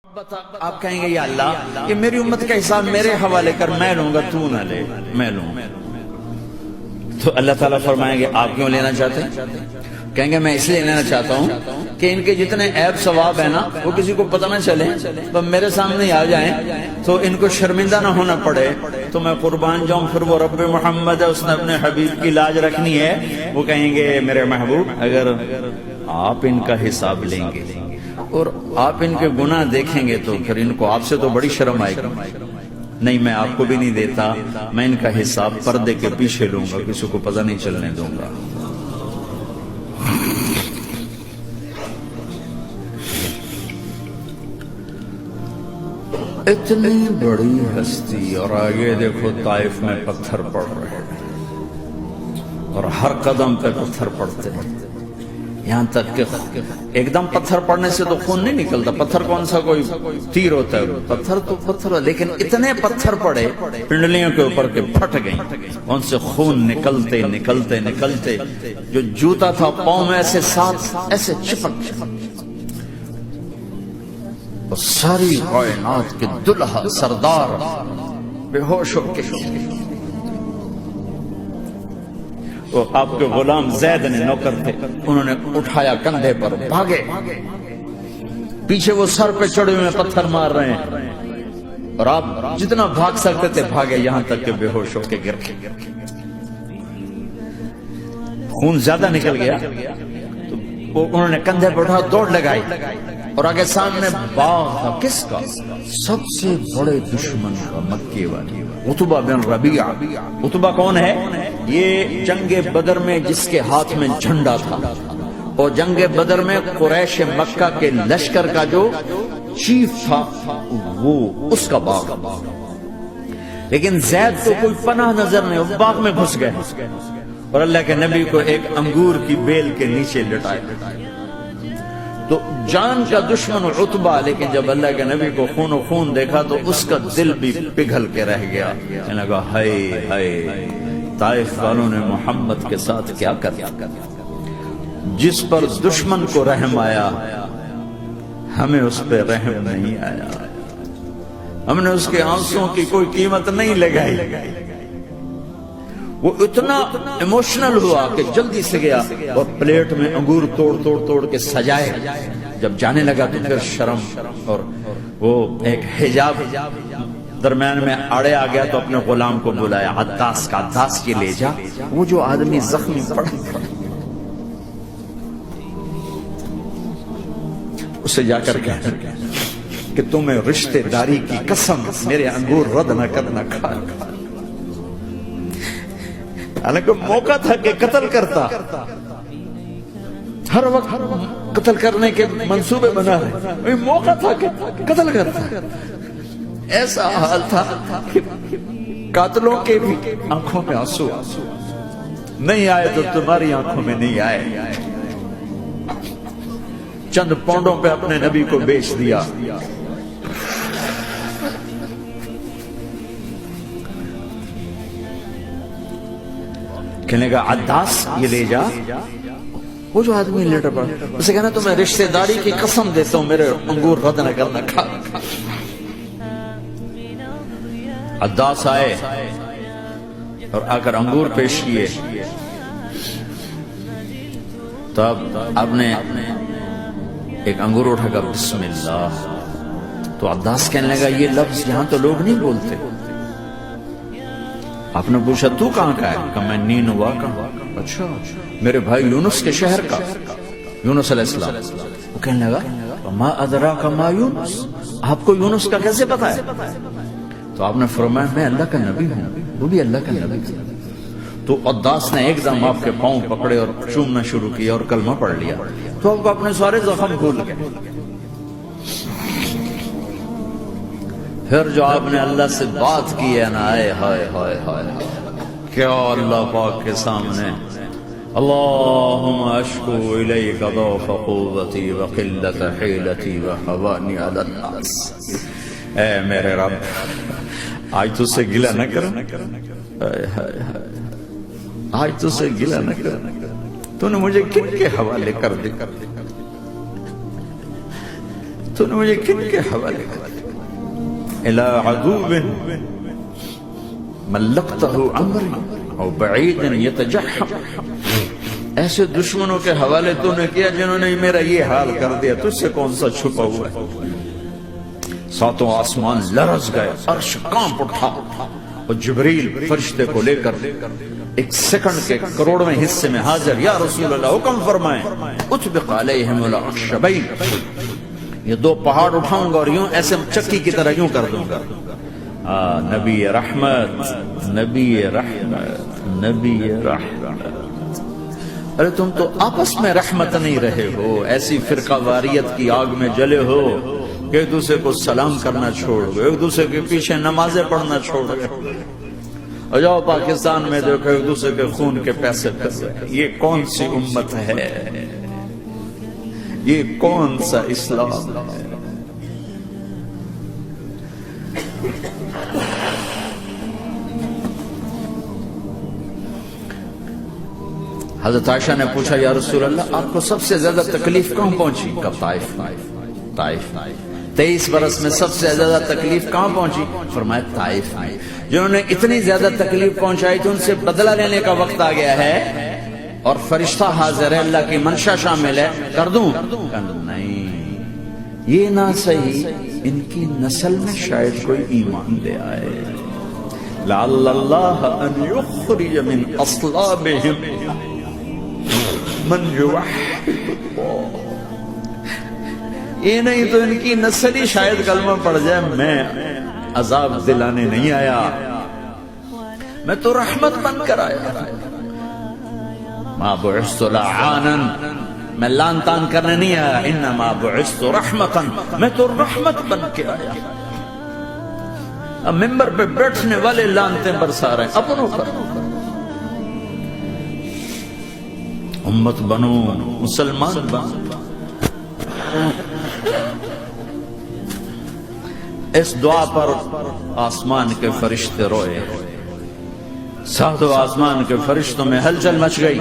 آپ کہیں گے یا اللہ یہ میری امت کا حساب میرے حوالے کر، میں لوں گا، تو نہ لے، میں لوں۔ تو اللہ تعالیٰ فرمائیں گے آپ کیوں لینا چاہتے ہیں؟ کہیں گے میں اس لیے لینا چاہتا ہوں کہ ان کے جتنے عیب ثواب ہیں نا وہ کسی کو پتہ نہ چلے، تو میرے سامنے آ جائیں تو ان کو شرمندہ نہ ہونا پڑے، تو میں قربان جاؤں۔ پھر وہ رب محمد ہے، اس نے اپنے حبیب کی لاج رکھنی ہے، وہ کہیں گے میرے محبوب اگر آپ ان کا حساب لیں گے اور آپ ان کے گناہ دیکھیں گے تو پھر ان کو آپ سے تو بڑی شرم آئے گی، نہیں میں آپ کو بھی نہیں دیتا، میں ان کا حساب پردے کے پیچھے لوں گا، کسی کو پتہ نہیں چلنے دوں گا۔ اتنی بڑی ہستی، اور آگے دیکھو طائف میں پتھر پڑ رہے ہیں اور ہر قدم پہ پتھر پڑتے ہیں، یہاں تک کہ ایک دم پتھر پڑنے سے تو خون نہیں نکلتا، پتھر کون سا کوئی تیر ہوتا ہے، پتھر تو پتھر ہے، لیکن اتنے پتھر پڑے پنڈلیوں کے اوپر کے پھٹ گئیں، ان سے خون نکلتے نکلتے نکلتے جو جوتا تھا پاؤں میں ایسے ساتھ ایسے چپک، اور ساری کائنات کے دلہا سردار بے ہوش ہو کے، وہ آپ کے غلام زید نے نوکر تھے، انہوں نے اٹھایا کندھے پر، بھاگے، پیچھے وہ سر پہ چڑھے ہوئے پتھر مار رہے ہیں، اور آپ جتنا بھاگ سکتے تھے بھاگے، یہاں تک کہ بے ہوش ہو کے گر گئے، خون زیادہ نکل گیا تو انہوں نے کندھے پہ اٹھا دوڑ لگائی، اور آگے سامنے باغ تھا، کس کا؟ سب سے بڑے دشمن کا، مکے والے عتبہ بن ربیعہ۔ عتبہ کون ہے؟ یہ جنگ بدر میں جس کے ہاتھ میں جھنڈا تھا، اور جنگ بدر میں قریش مکہ کے لشکر کا جو چیف تھا وہ اس کا باغ، لیکن زید تو کوئی پناہ نظر نہیں، وہ باغ میں گھس گئے اور اللہ کے نبی کو ایک انگور کی بیل کے نیچے لٹائے، تو جان کا دشمن عتبہ، لیکن جب اللہ کے نبی کو خون و خون دیکھا تو اس کا دل بھی پگھل کے رہ گیا، کہنے لگا ہائے ہائے، طائف والوں نے محمد کے ساتھ کیا کر دیا، جس پر دشمن کو رحم آیا ہمیں اس پہ رحم نہیں آیا، ہم نے اس کے آنسوں کی کوئی قیمت نہیں لگائی۔ وہ اتنا ایموشنل ہوا کہ جلدی سے گیا اور پلیٹ میں انگور توڑ توڑ توڑ کے سجائے، جب جانے لگا تو پھر شرم اور وہ ایک حجاب درمیان میں آڑے آ گیا، تو اپنے غلام کو بلایا، عداس کا، عداس کے لے جا وہ جو آدمی زخمی پڑا، اسے جا کر کہہ کہ تمہیں رشتہ داری کی قسم میرے انگور رد نہ کرنا، کھا، حالانکہ موقع تھا کہ قتل کرتا، ہر وقت قتل کرنے کے منصوبے بنا رہے، موقع تھا کہ قتل کرتا، ایسا حال تھا کہ قاتلوں کے بھی آنکھوں میں آنسو نہیں آئے تو تمہاری آنکھوں میں نہیں آئے، چند پونڈوں پہ اپنے نبی کو بیچ دیا۔ کہنے کا عداس یہ لے جا، وہ جو آدمی لیٹر پڑا، اسے کہنا تمہیں رشتہ داری کی قسم دیتا ہوں میرے انگور رد نہ کرنا، کھا۔ عداس آئے اور آ کر انگور پیش کیے، تو اب آپ نے ایک انگور اٹھا کر بسم اللہ، تو عداس کہنے لگا یہ لفظ یہاں تو لوگ نہیں بولتے۔ آپ نے پوچھا تو کہاں کا ہے؟ کہ میں نینوا کا۔ اچھا، میرے بھائی یونس کے شہر کا، یونس علیہ السلام۔ وہ کہنے لگا ما ادراک ما یونس، آپ کو یونس کا کیسے پتا ہے؟ تو آپ نے فرمایا میں اللہ کا نبی ہوں، وہ بھی اللہ کا نبی تھا۔ تو عداس نے ایک دم آپ کے پاؤں پکڑے اور چومنا شروع کیا اور کلمہ پڑھ لیا، تو آپ کو اپنے سارے زخم بھول گئے۔ پھر جو آپ نے اللہ سے بات کی ہے نا، آئے ہائے ہائے ہائے، کیا اللہ پاک کے سامنے اللہم اشکو الیک ضعف قوتی وقلت حیلتی وحوانی علی الناس، اے میرے رب آج تو سے گلہ نہ کر، آج تو سے گلہ نہ کر، تو نے مجھے کن کے حوالے کر دے، تو نے مجھے کن کے حوالے کر دیا؟ الى عدو ملقته عمری او بعید یتجحم، ایسے دشمنوں کے حوالے تو نے کیا جنہوں نے میرا یہ حال کر دیا، تجھ سے کون سا چھپا ہوا ہے؟ ساتوں آسمان لرز گئے، عرش کانپ اٹھا، اور جبریل فرشتے کو لے کر ایک سیکنڈ کے کروڑویں حصے میں حاضر، یا رسول اللہ حکم فرمائیں، اطبق علیہم الاخشبین، یہ دو پہاڑ اٹھاؤں گا اور یوں ایسے چکی کی طرح یوں کر دوں گا۔ نبی رحمت، نبی رحمت، نبی رحمت۔ ارے تم تو آپس میں رحمت نہیں رہے ہو، ایسی فرقہ واریت کی آگ میں جلے ہو کہ ایک دوسرے کو سلام کرنا چھوڑ گئے، ایک دوسرے کے پیچھے نمازیں پڑھنا چھوڑ گئے، اور جاؤ پاکستان میں دیکھو ایک دوسرے کے خون کے پیسے پھر رہے۔ یہ کون سی امت ہے؟ یہ کون سا اسلام ہے؟ حضرت عائشہ نے پوچھا یا رسول اللہ آپ کو سب سے زیادہ تکلیف کہاں پہنچی؟ کب؟ طائف۔ 23 برس میں سب سے زیادہ تکلیف کہاں پہنچی؟ فرمایا طائف میں۔ جنہوں نے اتنی زیادہ تکلیف پہنچائی تو ان سے بدلہ لینے کا وقت آ گیا ہے، اور فرشتہ حاضر ہے، اللہ کی منشا شامل ہے، کر دوں؟ نہیں، یہ نہ صحیح، ان کی نسل میں شاید کوئی ایمان لے آئے، لعل اللہ ان یخرج من اصلابہم من یوحد اللہ۔ یہ نہیں تو ان کی نسل ہی شاید کلمہ پڑ جائے، میں عذاب دلانے نہیں آیا، میں تو رحمت بن کر آیا۔ ما بعثت لعانا، میں لان تان کرنے نہیں آیا، انما بعثت رحمتا، میں تو رحمت بن کے آیا۔ اب ممبر پہ بیٹھنے والے لانتے برسا رہے ہیں اپنوں پر۔ امت بنو، مسلمان بنو۔ اس دعا پر آسمان کے فرشتے روئے، ساتوں آسمان کے فرشتوں میں ہلچل مچ گئی۔